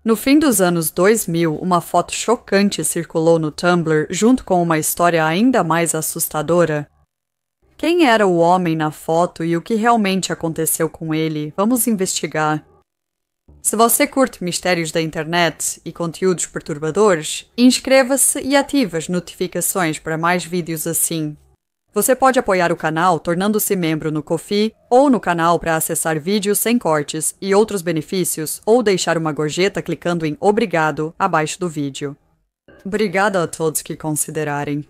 No fim dos anos 2000, uma foto chocante circulou no Tumblr junto com uma história ainda mais assustadora. Quem era o homem na foto e o que realmente aconteceu com ele? Vamos investigar. Se você curte mistérios da internet e conteúdos perturbadores, inscreva-se e ative as notificações para mais vídeos assim. Você pode apoiar o canal tornando-se membro no Ko-fi ou no canal para acessar vídeos sem cortes e outros benefícios, ou deixar uma gorjeta clicando em Obrigado abaixo do vídeo. Obrigada a todos que considerarem.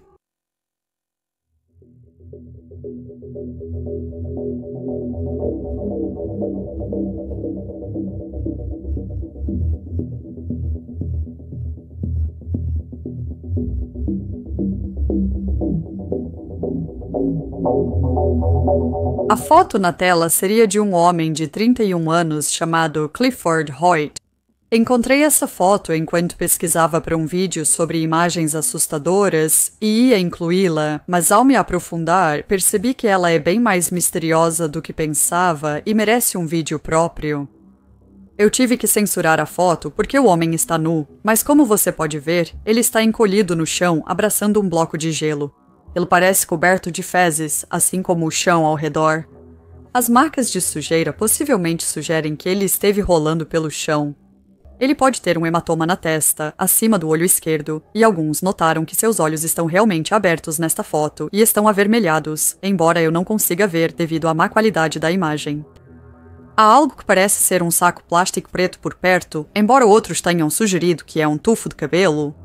A foto na tela seria de um homem de 31 anos chamado Clifford Hoyt. Encontrei essa foto enquanto pesquisava para um vídeo sobre imagens assustadoras e ia incluí-la, mas ao me aprofundar, percebi que ela é bem mais misteriosa do que pensava e merece um vídeo próprio. Eu tive que censurar a foto porque o homem está nu, mas como você pode ver, ele está encolhido no chão, abraçando um bloco de gelo. Ele parece coberto de fezes, assim como o chão ao redor. As marcas de sujeira possivelmente sugerem que ele esteve rolando pelo chão. Ele pode ter um hematoma na testa, acima do olho esquerdo, e alguns notaram que seus olhos estão realmente abertos nesta foto e estão avermelhados, embora eu não consiga ver devido à má qualidade da imagem. Há algo que parece ser um saco plástico preto por perto, embora outros tenham sugerido que é um tufo de cabelo.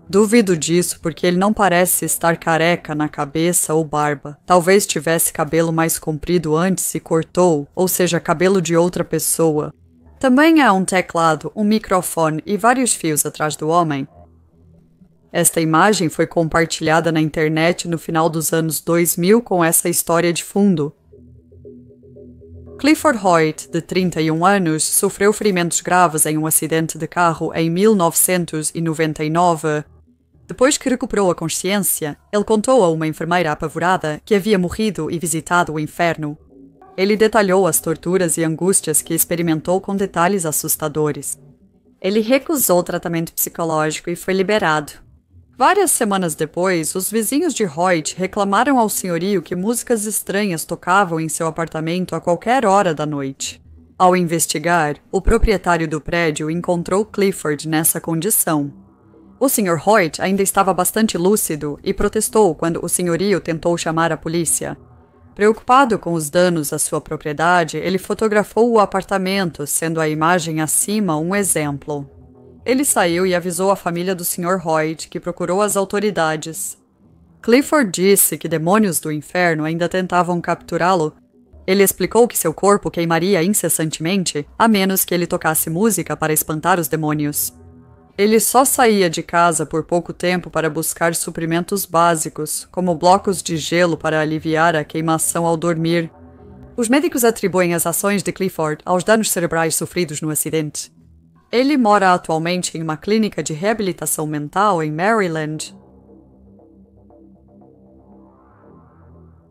Duvido disso porque ele não parece estar careca na cabeça ou barba. Talvez tivesse cabelo mais comprido antes e cortou, ou seja, cabelo de outra pessoa. Também há um teclado, um microfone e vários fios atrás do homem. Esta imagem foi compartilhada na internet no final dos anos 2000 com essa história de fundo. Clifford Hoyt, de 31 anos, sofreu ferimentos graves em um acidente de carro em 1999. Depois que recuperou a consciência, ele contou a uma enfermeira apavorada que havia morrido e visitado o inferno. Ele detalhou as torturas e angústias que experimentou com detalhes assustadores. Ele recusou tratamento psicológico e foi liberado. Várias semanas depois, os vizinhos de Hoyt reclamaram ao senhorio que músicas estranhas tocavam em seu apartamento a qualquer hora da noite. Ao investigar, o proprietário do prédio encontrou Clifford nessa condição. O Sr. Hoyt ainda estava bastante lúcido e protestou quando o senhorio tentou chamar a polícia. Preocupado com os danos à sua propriedade, ele fotografou o apartamento, sendo a imagem acima um exemplo. Ele saiu e avisou a família do Sr. Hoyt, que procurou as autoridades. Clifford disse que demônios do inferno ainda tentavam capturá-lo. Ele explicou que seu corpo queimaria incessantemente, a menos que ele tocasse música para espantar os demônios. Ele só saía de casa por pouco tempo para buscar suprimentos básicos, como blocos de gelo para aliviar a queimação ao dormir. Os médicos atribuem as ações de Clifford aos danos cerebrais sofridos no acidente. Ele mora atualmente em uma clínica de reabilitação mental em Maryland.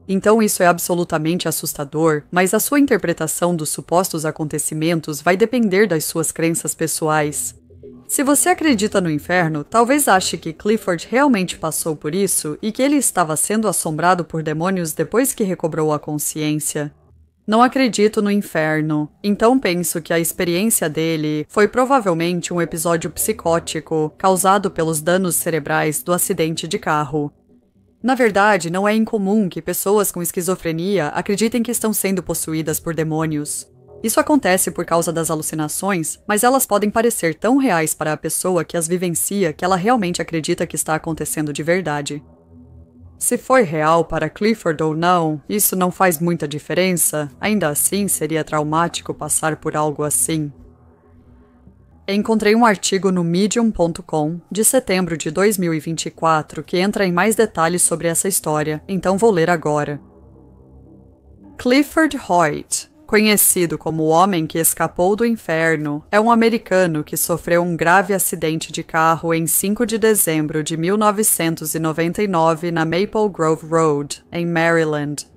Então isso é absolutamente assustador, mas a sua interpretação dos supostos acontecimentos vai depender das suas crenças pessoais. Se você acredita no inferno, talvez ache que Clifford realmente passou por isso e que ele estava sendo assombrado por demônios depois que recobrou a consciência. Não acredito no inferno, então penso que a experiência dele foi provavelmente um episódio psicótico causado pelos danos cerebrais do acidente de carro. Na verdade, não é incomum que pessoas com esquizofrenia acreditem que estão sendo possuídas por demônios. Isso acontece por causa das alucinações, mas elas podem parecer tão reais para a pessoa que as vivencia que ela realmente acredita que está acontecendo de verdade. Se foi real para Clifford ou não, isso não faz muita diferença, ainda assim seria traumático passar por algo assim. Encontrei um artigo no Medium.com de setembro de 2024 que entra em mais detalhes sobre essa história, então vou ler agora. Clifford Hoyt, conhecido como o homem que escapou do inferno, é um americano que sofreu um grave acidente de carro em 5 de dezembro de 1999 na Maple Grove Road, em Maryland.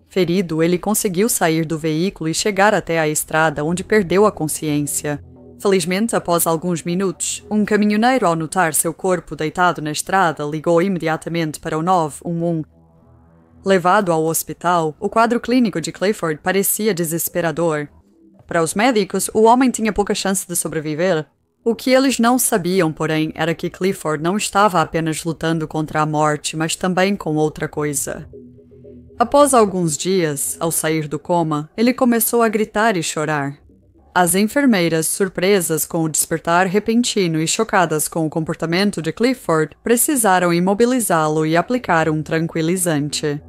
Ferido, ele conseguiu sair do veículo e chegar até a estrada onde perdeu a consciência. Felizmente, após alguns minutos, um caminhoneiro, ao notar seu corpo deitado na estrada, ligou imediatamente para o 911. Levado ao hospital, o quadro clínico de Clifford parecia desesperador. Para os médicos, o homem tinha pouca chance de sobreviver. O que eles não sabiam, porém, era que Clifford não estava apenas lutando contra a morte, mas também com outra coisa. Após alguns dias, ao sair do coma, ele começou a gritar e chorar. As enfermeiras, surpresas com o despertar repentino e chocadas com o comportamento de Clifford, precisaram imobilizá-lo e aplicar um tranquilizante.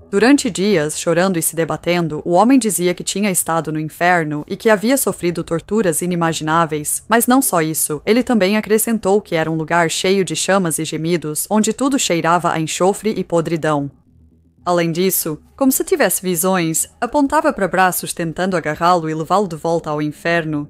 Durante dias, chorando e se debatendo, o homem dizia que tinha estado no inferno e que havia sofrido torturas inimagináveis, mas não só isso, ele também acrescentou que era um lugar cheio de chamas e gemidos, onde tudo cheirava a enxofre e podridão. Além disso, como se tivesse visões, apontava para braços tentando agarrá-lo e levá-lo de volta ao inferno.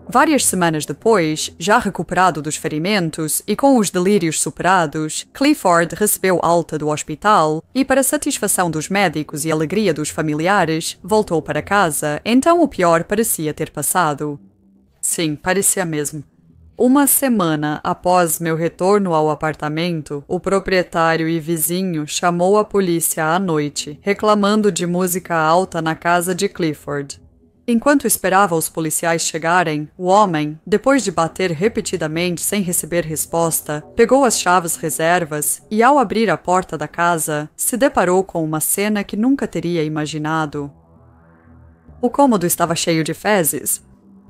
Várias semanas depois, já recuperado dos ferimentos e com os delírios superados, Clifford recebeu alta do hospital e, para satisfação dos médicos e alegria dos familiares, voltou para casa, então o pior parecia ter passado. Sim, parecia mesmo. Uma semana após meu retorno ao apartamento, o proprietário e vizinho chamou a polícia à noite, reclamando de música alta na casa de Clifford. Enquanto esperava os policiais chegarem, o homem, depois de bater repetidamente sem receber resposta, pegou as chaves reservas e, ao abrir a porta da casa, se deparou com uma cena que nunca teria imaginado. O cômodo estava cheio de fezes.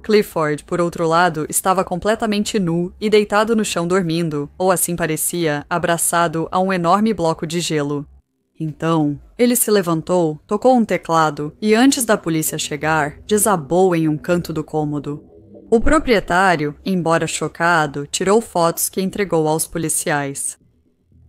Clifford, por outro lado, estava completamente nu e deitado no chão dormindo, ou assim parecia, abraçado a um enorme bloco de gelo. Então, ele se levantou, tocou um teclado e, antes da polícia chegar, desabou em um canto do cômodo. O proprietário, embora chocado, tirou fotos que entregou aos policiais.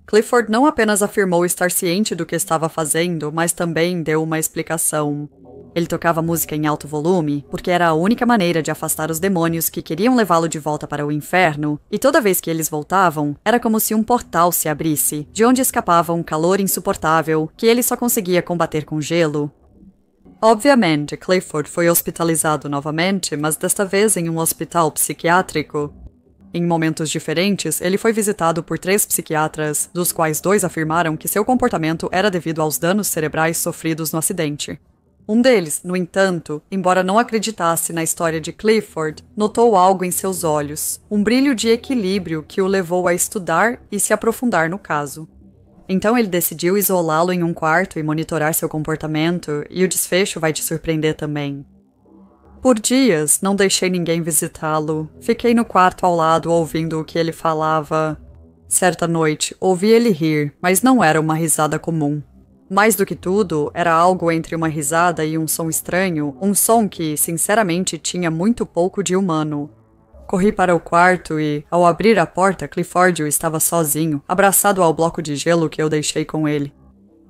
Clifford não apenas afirmou estar ciente do que estava fazendo, mas também deu uma explicação. Ele tocava música em alto volume porque era a única maneira de afastar os demônios que queriam levá-lo de volta para o inferno, e toda vez que eles voltavam, era como se um portal se abrisse, de onde escapava um calor insuportável que ele só conseguia combater com gelo. Obviamente, Clifford foi hospitalizado novamente, mas desta vez em um hospital psiquiátrico. Em momentos diferentes, ele foi visitado por 3 psiquiatras, dos quais 2 afirmaram que seu comportamento era devido aos danos cerebrais sofridos no acidente. Um deles, no entanto, embora não acreditasse na história de Clifford, notou algo em seus olhos, um brilho de equilíbrio que o levou a estudar e se aprofundar no caso. Então ele decidiu isolá-lo em um quarto e monitorar seu comportamento, e o desfecho vai te surpreender também. Por dias, não deixei ninguém visitá-lo. Fiquei no quarto ao lado ouvindo o que ele falava. Certa noite, ouvi ele rir, mas não era uma risada comum. Mais do que tudo, era algo entre uma risada e um som estranho, um som que, sinceramente, tinha muito pouco de humano. Corri para o quarto e, ao abrir a porta, Clifford estava sozinho, abraçado ao bloco de gelo que eu deixei com ele.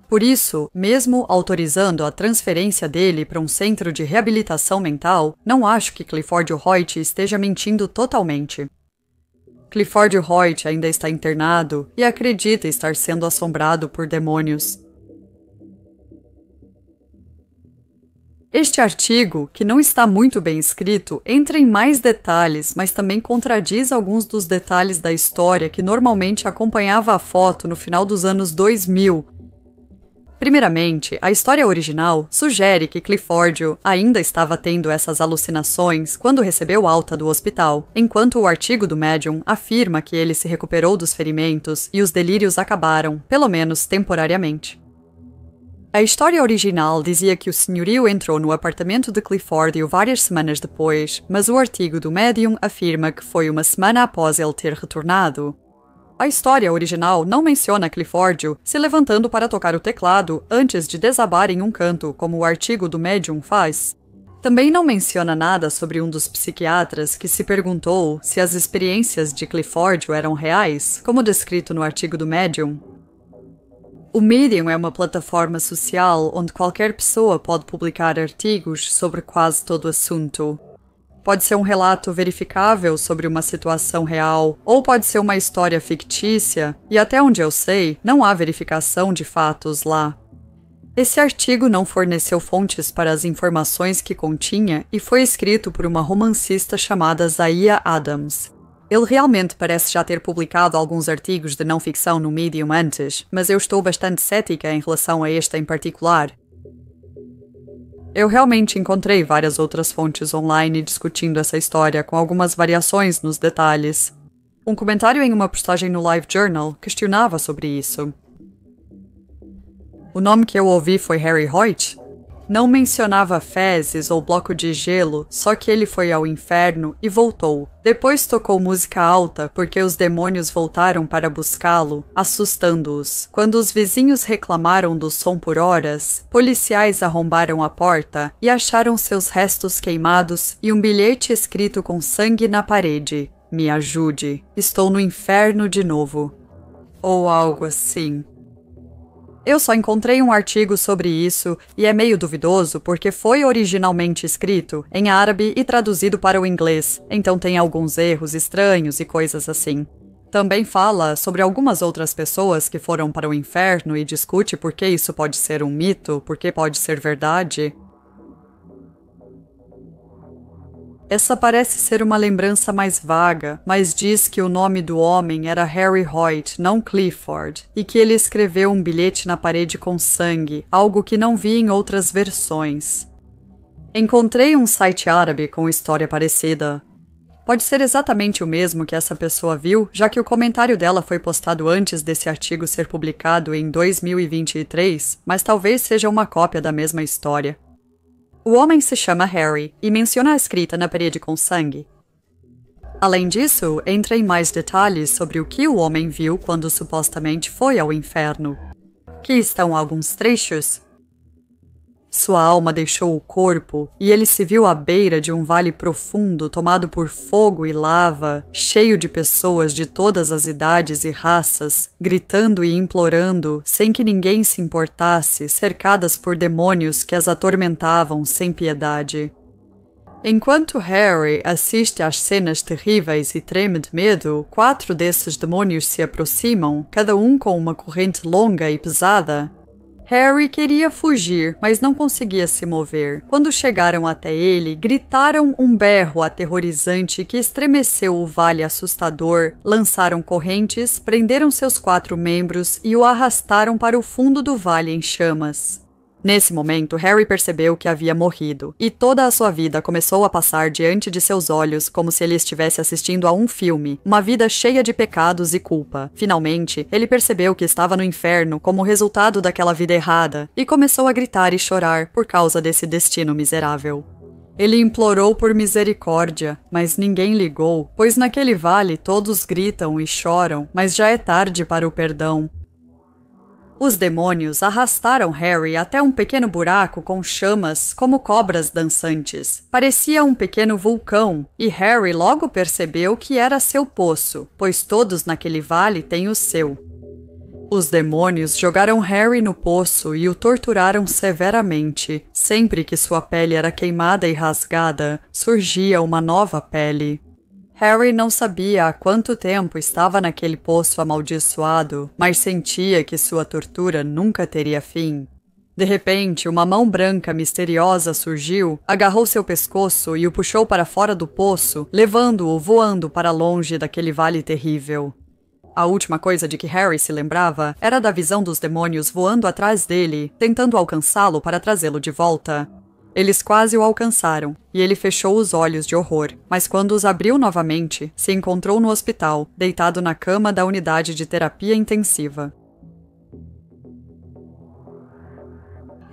Por isso, mesmo autorizando a transferência dele para um centro de reabilitação mental, não acho que Clifford Hoyt esteja mentindo totalmente. Clifford Hoyt ainda está internado e acredita estar sendo assombrado por demônios. Este artigo, que não está muito bem escrito, entra em mais detalhes, mas também contradiz alguns dos detalhes da história que normalmente acompanhava a foto no final dos anos 2000. Primeiramente, a história original sugere que Clifford ainda estava tendo essas alucinações quando recebeu alta do hospital, enquanto o artigo do médium afirma que ele se recuperou dos ferimentos e os delírios acabaram, pelo menos temporariamente. A história original dizia que o senhorio entrou no apartamento de Clifford várias semanas depois, mas o artigo do médium afirma que foi uma semana após ele ter retornado. A história original não menciona Clifford se levantando para tocar o teclado antes de desabar em um canto, como o artigo do médium faz. Também não menciona nada sobre um dos psiquiatras que se perguntou se as experiências de Clifford eram reais, como descrito no artigo do médium. O Medium é uma plataforma social onde qualquer pessoa pode publicar artigos sobre quase todo assunto. Pode ser um relato verificável sobre uma situação real, ou pode ser uma história fictícia, e até onde eu sei, não há verificação de fatos lá. Esse artigo não forneceu fontes para as informações que continha e foi escrito por uma romancista chamada Zaya Adams. Ele realmente parece já ter publicado alguns artigos de não-ficção no Medium antes, mas eu estou bastante cética em relação a este em particular. Eu realmente encontrei várias outras fontes online discutindo essa história, com algumas variações nos detalhes. Um comentário em uma postagem no LiveJournal questionava sobre isso. O nome que eu ouvi foi Harry Hoyt? Não mencionava fezes ou bloco de gelo, só que ele foi ao inferno e voltou. Depois tocou música alta porque os demônios voltaram para buscá-lo, assustando-os. Quando os vizinhos reclamaram do som por horas, policiais arrombaram a porta e acharam seus restos queimados e um bilhete escrito com sangue na parede. Me ajude, estou no inferno de novo. Ou algo assim. Eu só encontrei um artigo sobre isso e é meio duvidoso porque foi originalmente escrito em árabe e traduzido para o inglês, então tem alguns erros estranhos e coisas assim. Também fala sobre algumas outras pessoas que foram para o inferno e discute por que isso pode ser um mito, por que pode ser verdade. Essa parece ser uma lembrança mais vaga, mas diz que o nome do homem era Harry Hoyt, não Clifford, e que ele escreveu um bilhete na parede com sangue, algo que não vi em outras versões. Encontrei um site árabe com história parecida. Pode ser exatamente o mesmo que essa pessoa viu, já que o comentário dela foi postado antes desse artigo ser publicado em 2023, mas talvez seja uma cópia da mesma história. O homem se chama Harry e menciona a escrita na parede com sangue. Além disso, entra em mais detalhes sobre o que o homem viu quando supostamente foi ao inferno. Aqui estão alguns trechos. Sua alma deixou o corpo e ele se viu à beira de um vale profundo tomado por fogo e lava, cheio de pessoas de todas as idades e raças, gritando e implorando, sem que ninguém se importasse, cercadas por demônios que as atormentavam sem piedade. Enquanto Harry assiste às cenas terríveis e treme de medo, 4 desses demônios se aproximam, cada um com uma corrente longa e pesada. Harry queria fugir, mas não conseguia se mover. Quando chegaram até ele, gritaram um berro aterrorizante que estremeceu o vale assustador, lançaram correntes, prenderam seus 4 membros e o arrastaram para o fundo do vale em chamas. Nesse momento, Harry percebeu que havia morrido, e toda a sua vida começou a passar diante de seus olhos como se ele estivesse assistindo a um filme, uma vida cheia de pecados e culpa. Finalmente, ele percebeu que estava no inferno como resultado daquela vida errada, e começou a gritar e chorar por causa desse destino miserável. Ele implorou por misericórdia, mas ninguém ligou, pois naquele vale todos gritam e choram, mas já é tarde para o perdão. Os demônios arrastaram Harry até um pequeno buraco com chamas como cobras dançantes. Parecia um pequeno vulcão, e Harry logo percebeu que era seu poço, pois todos naquele vale têm o seu. Os demônios jogaram Harry no poço e o torturaram severamente. Sempre que sua pele era queimada e rasgada, surgia uma nova pele. Harry não sabia há quanto tempo estava naquele poço amaldiçoado, mas sentia que sua tortura nunca teria fim. De repente, uma mão branca misteriosa surgiu, agarrou seu pescoço e o puxou para fora do poço, levando-o voando para longe daquele vale terrível. A última coisa de que Harry se lembrava era da visão dos demônios voando atrás dele, tentando alcançá-lo para trazê-lo de volta. Eles quase o alcançaram, e ele fechou os olhos de horror, mas quando os abriu novamente, se encontrou no hospital, deitado na cama da unidade de terapia intensiva.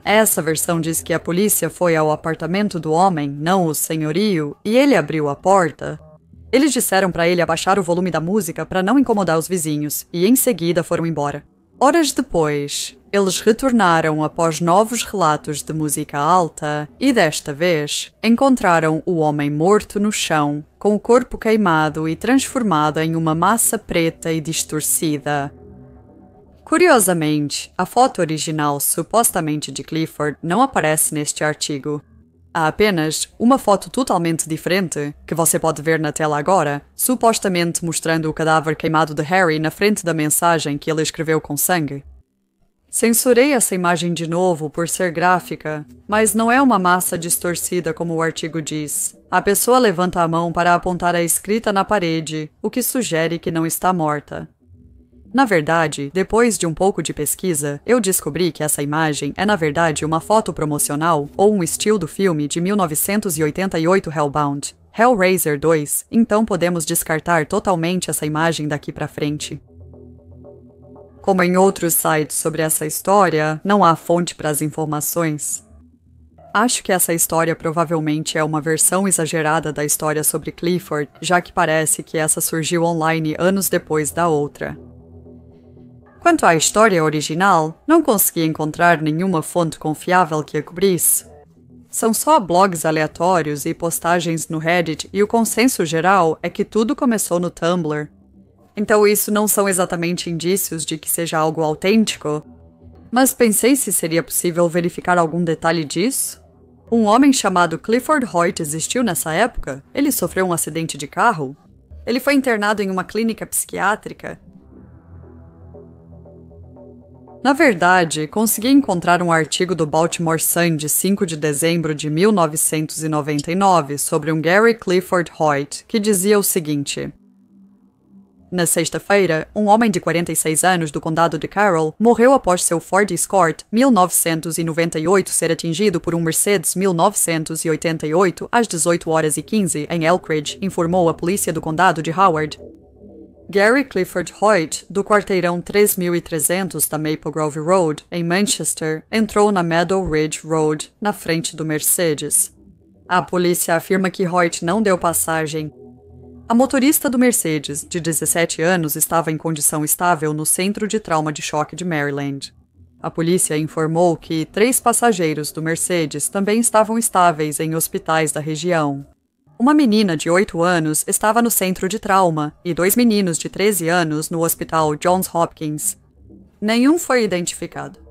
Essa versão diz que a polícia foi ao apartamento do homem, não o senhorio, e ele abriu a porta. Eles disseram para ele abaixar o volume da música para não incomodar os vizinhos, e em seguida foram embora. Horas depois, eles retornaram após novos relatos de música alta e, desta vez, encontraram o homem morto no chão, com o corpo queimado e transformado em uma massa preta e distorcida. Curiosamente, a foto original supostamente de Clifford não aparece neste artigo. Há apenas uma foto totalmente diferente, que você pode ver na tela agora, supostamente mostrando o cadáver queimado de Harry na frente da mensagem que ele escreveu com sangue. Censurei essa imagem de novo por ser gráfica, mas não é uma massa distorcida como o artigo diz. A pessoa levanta a mão para apontar a escrita na parede, o que sugere que não está morta. Na verdade, depois de um pouco de pesquisa, eu descobri que essa imagem é na verdade uma foto promocional ou um still do filme de 1988 Hellbound, Hellraiser 2, então podemos descartar totalmente essa imagem daqui para frente. Como em outros sites sobre essa história, não há fonte para as informações. Acho que essa história provavelmente é uma versão exagerada da história sobre Clifford, já que parece que essa surgiu online anos depois da outra. Quanto à história original, não consegui encontrar nenhuma fonte confiável que a cobrisse. São só blogs aleatórios e postagens no Reddit e o consenso geral é que tudo começou no Tumblr. Então isso não são exatamente indícios de que seja algo autêntico, mas pensei se seria possível verificar algum detalhe disso. Um homem chamado Clifford Hoyt existiu nessa época? Ele sofreu um acidente de carro? Ele foi internado em uma clínica psiquiátrica? Na verdade, consegui encontrar um artigo do Baltimore Sun de 5 de dezembro de 1999 sobre um Gary Clifford Hoyt, que dizia o seguinte: na sexta-feira, um homem de 46 anos do condado de Carroll morreu após seu Ford Escort 1998 ser atingido por um Mercedes 1988 às 18h15 em Elkridge, informou a polícia do condado de Howard. Gary Clifford Hoyt, do quarteirão 3300 da Maple Grove Road, em Manchester, entrou na Meadow Ridge Road, na frente do Mercedes. A polícia afirma que Hoyt não deu passagem. A motorista do Mercedes, de 17 anos, estava em condição estável no Centro de Trauma de Choque de Maryland. A polícia informou que 3 passageiros do Mercedes também estavam estáveis em hospitais da região. Uma menina de 8 anos estava no centro de trauma e 2 meninos de 13 anos no Hospital Johns Hopkins. Nenhum foi identificado.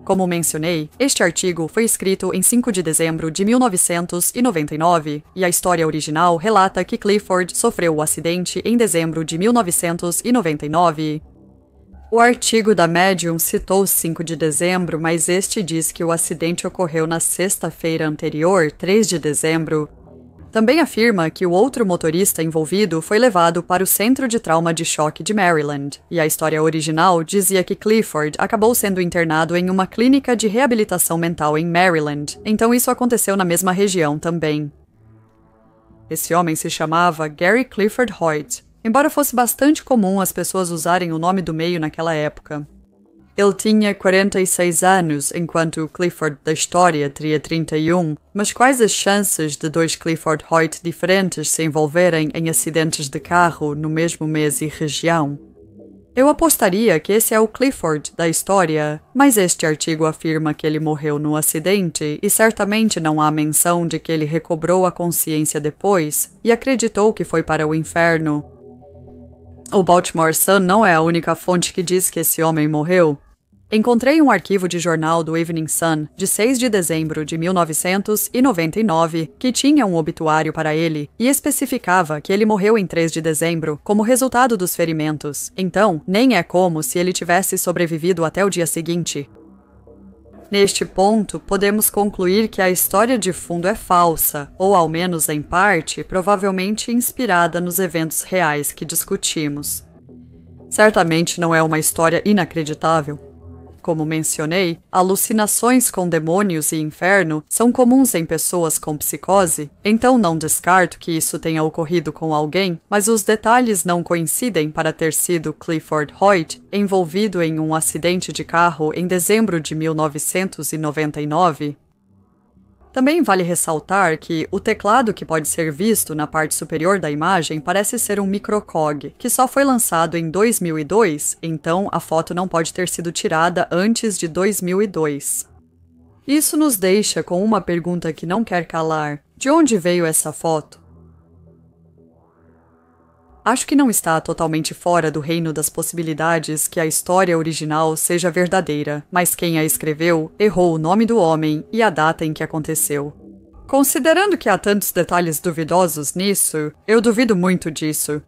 Como mencionei, este artigo foi escrito em 5 de dezembro de 1999 e a história original relata que Clifford sofreu o acidente em dezembro de 1999. O artigo da Medium citou 5 de dezembro, mas este diz que o acidente ocorreu na sexta-feira anterior, 3 de dezembro. Também afirma que o outro motorista envolvido foi levado para o Centro de Trauma de Choque de Maryland, e a história original dizia que Clifford acabou sendo internado em uma clínica de reabilitação mental em Maryland, então isso aconteceu na mesma região também. Esse homem se chamava Gary Clifford Hoyt, embora fosse bastante comum as pessoas usarem o nome do meio naquela época. Ele tinha 46 anos, enquanto o Clifford da história teria 31, mas quais as chances de 2 Clifford Hoyt diferentes se envolverem em acidentes de carro no mesmo mês e região? Eu apostaria que esse é o Clifford da história, mas este artigo afirma que ele morreu no acidente e certamente não há menção de que ele recobrou a consciência depois e acreditou que foi para o inferno. O Baltimore Sun não é a única fonte que diz que esse homem morreu. Encontrei um arquivo de jornal do Evening Sun, de 6 de dezembro de 1999, que tinha um obituário para ele e especificava que ele morreu em 3 de dezembro como resultado dos ferimentos. Então, nem é como se ele tivesse sobrevivido até o dia seguinte. Neste ponto, podemos concluir que a história de fundo é falsa, ou ao menos em parte, provavelmente inspirada nos eventos reais que discutimos. Certamente não é uma história inacreditável. Como mencionei, alucinações com demônios e inferno são comuns em pessoas com psicose, então não descarto que isso tenha ocorrido com alguém, mas os detalhes não coincidem para ter sido Clifford Hoyt envolvido em um acidente de carro em dezembro de 1999. Também vale ressaltar que o teclado que pode ser visto na parte superior da imagem parece ser um microcog, que só foi lançado em 2002, então a foto não pode ter sido tirada antes de 2002. Isso nos deixa com uma pergunta que não quer calar: de onde veio essa foto? Acho que não está totalmente fora do reino das possibilidades que a história original seja verdadeira, mas quem a escreveu errou o nome do homem e a data em que aconteceu. Considerando que há tantos detalhes duvidosos nisso, eu duvido muito disso.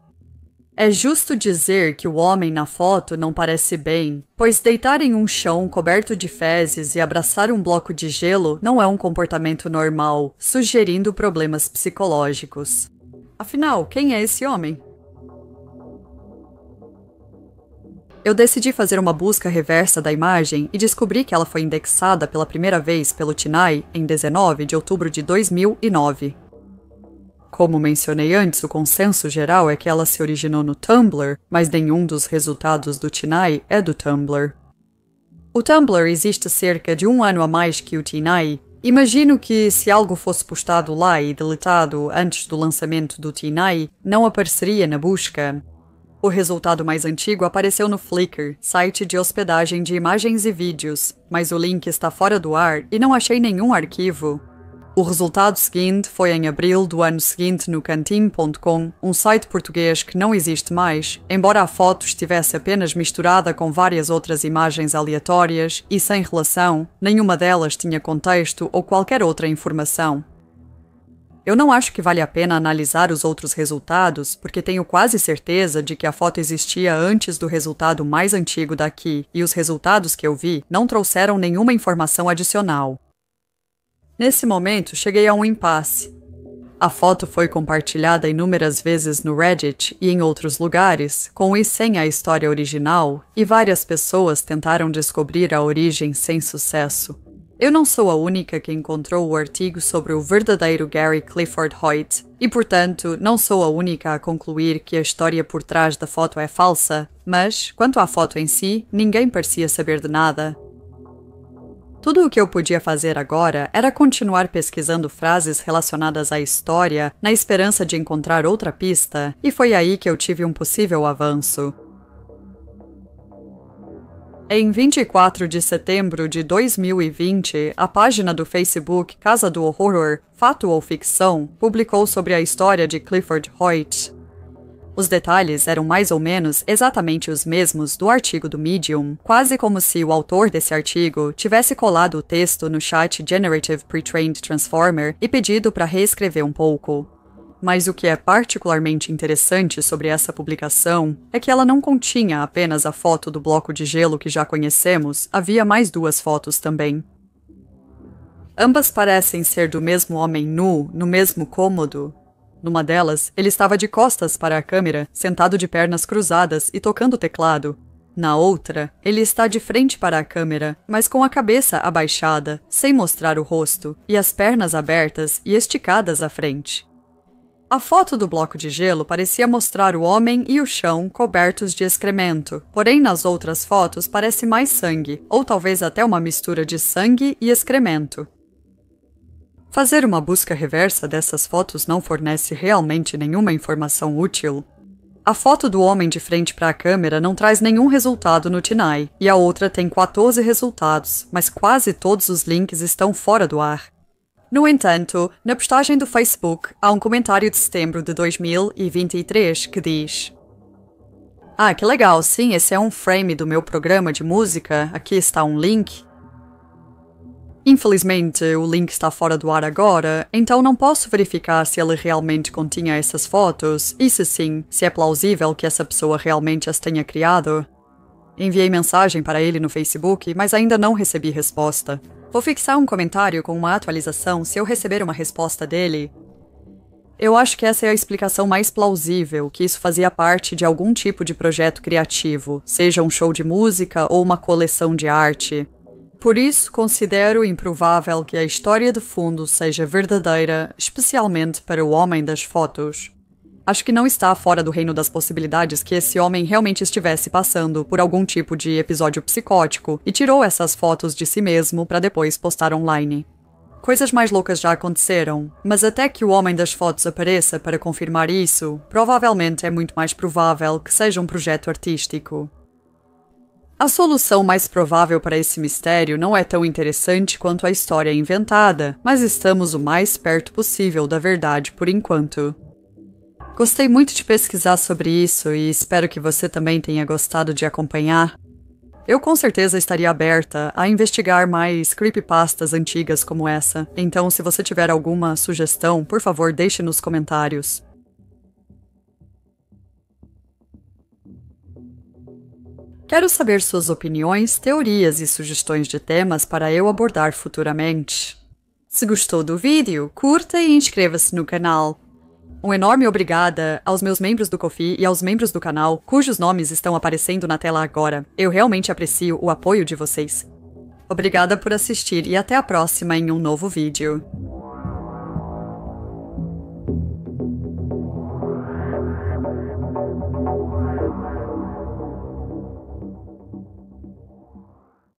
É justo dizer que o homem na foto não parece bem, pois deitar em um chão coberto de fezes e abraçar um bloco de gelo não é um comportamento normal, sugerindo problemas psicológicos. Afinal, quem é esse homem? Eu decidi fazer uma busca reversa da imagem e descobri que ela foi indexada pela primeira vez pelo TINAI em 19 de outubro de 2009. Como mencionei antes, o consenso geral é que ela se originou no Tumblr, mas nenhum dos resultados do TINAI é do Tumblr. O Tumblr existe cerca de 1 ano a mais que o TINAI. Imagino que se algo fosse postado lá e deletado antes do lançamento do TINAI, não apareceria na busca. O resultado mais antigo apareceu no Flickr, site de hospedagem de imagens e vídeos, mas o link está fora do ar e não achei nenhum arquivo. O resultado seguinte foi em abril do ano seguinte no Cantim.com, um site português que não existe mais, embora a foto estivesse apenas misturada com várias outras imagens aleatórias e sem relação, nenhuma delas tinha contexto ou qualquer outra informação. Eu não acho que vale a pena analisar os outros resultados, porque tenho quase certeza de que a foto existia antes do resultado mais antigo daqui, e os resultados que eu vi não trouxeram nenhuma informação adicional. Nesse momento, cheguei a um impasse. A foto foi compartilhada inúmeras vezes no Reddit e em outros lugares, com e sem a história original, e várias pessoas tentaram descobrir a origem sem sucesso. Eu não sou a única que encontrou o artigo sobre o verdadeiro Gary Clifford Hoyt, e portanto não sou a única a concluir que a história por trás da foto é falsa, mas, quanto à foto em si, ninguém parecia saber de nada. Tudo o que eu podia fazer agora era continuar pesquisando frases relacionadas à história na esperança de encontrar outra pista, e foi aí que eu tive um possível avanço. Em 24 de setembro de 2020, a página do Facebook Casa do Horror, Fato ou Ficção, publicou sobre a história de Clifford Hoyt. Os detalhes eram mais ou menos exatamente os mesmos do artigo do Medium, quase como se o autor desse artigo tivesse colado o texto no chat Generative Pre-trained Transformer e pedido para reescrever um pouco. Mas o que é particularmente interessante sobre essa publicação é que ela não continha apenas a foto do bloco de gelo que já conhecemos, havia mais 2 fotos também. Ambas parecem ser do mesmo homem nu, no mesmo cômodo. Numa delas, ele estava de costas para a câmera, sentado de pernas cruzadas e tocando o teclado. Na outra, ele está de frente para a câmera, mas com a cabeça abaixada, sem mostrar o rosto, e as pernas abertas e esticadas à frente. A foto do bloco de gelo parecia mostrar o homem e o chão cobertos de excremento, porém nas outras fotos parece mais sangue, ou talvez até uma mistura de sangue e excremento. Fazer uma busca reversa dessas fotos não fornece realmente nenhuma informação útil. A foto do homem de frente para a câmera não traz nenhum resultado no TINAI, e a outra tem 14 resultados, mas quase todos os links estão fora do ar. No entanto, na postagem do Facebook, há um comentário de setembro de 2023 que diz: "Ah, que legal, sim, esse é um frame do meu programa de música, aqui está um link." Infelizmente, o link está fora do ar agora, então não posso verificar se ele realmente continha essas fotos, e se sim, se é plausível que essa pessoa realmente as tenha criado. Enviei mensagem para ele no Facebook, mas ainda não recebi resposta. Vou fixar um comentário com uma atualização se eu receber uma resposta dele. Eu acho que essa é a explicação mais plausível, que isso fazia parte de algum tipo de projeto criativo, seja um show de música ou uma coleção de arte. Por isso, considero improvável que a história de fundo seja verdadeira, especialmente para o homem das fotos. Acho que não está fora do reino das possibilidades que esse homem realmente estivesse passando por algum tipo de episódio psicótico e tirou essas fotos de si mesmo para depois postar online. Coisas mais loucas já aconteceram, mas até que o homem das fotos apareça para confirmar isso, provavelmente é muito mais provável que seja um projeto artístico. A solução mais provável para esse mistério não é tão interessante quanto a história inventada, mas estamos o mais perto possível da verdade por enquanto. Gostei muito de pesquisar sobre isso e espero que você também tenha gostado de acompanhar. Eu com certeza estaria aberta a investigar mais creepypastas antigas como essa, então se você tiver alguma sugestão, por favor deixe nos comentários. Quero saber suas opiniões, teorias e sugestões de temas para eu abordar futuramente. Se gostou do vídeo, curta e inscreva-se no canal. Um enorme obrigada aos meus membros do Ko-fi e aos membros do canal, cujos nomes estão aparecendo na tela agora. Eu realmente aprecio o apoio de vocês. Obrigada por assistir e até a próxima em um novo vídeo.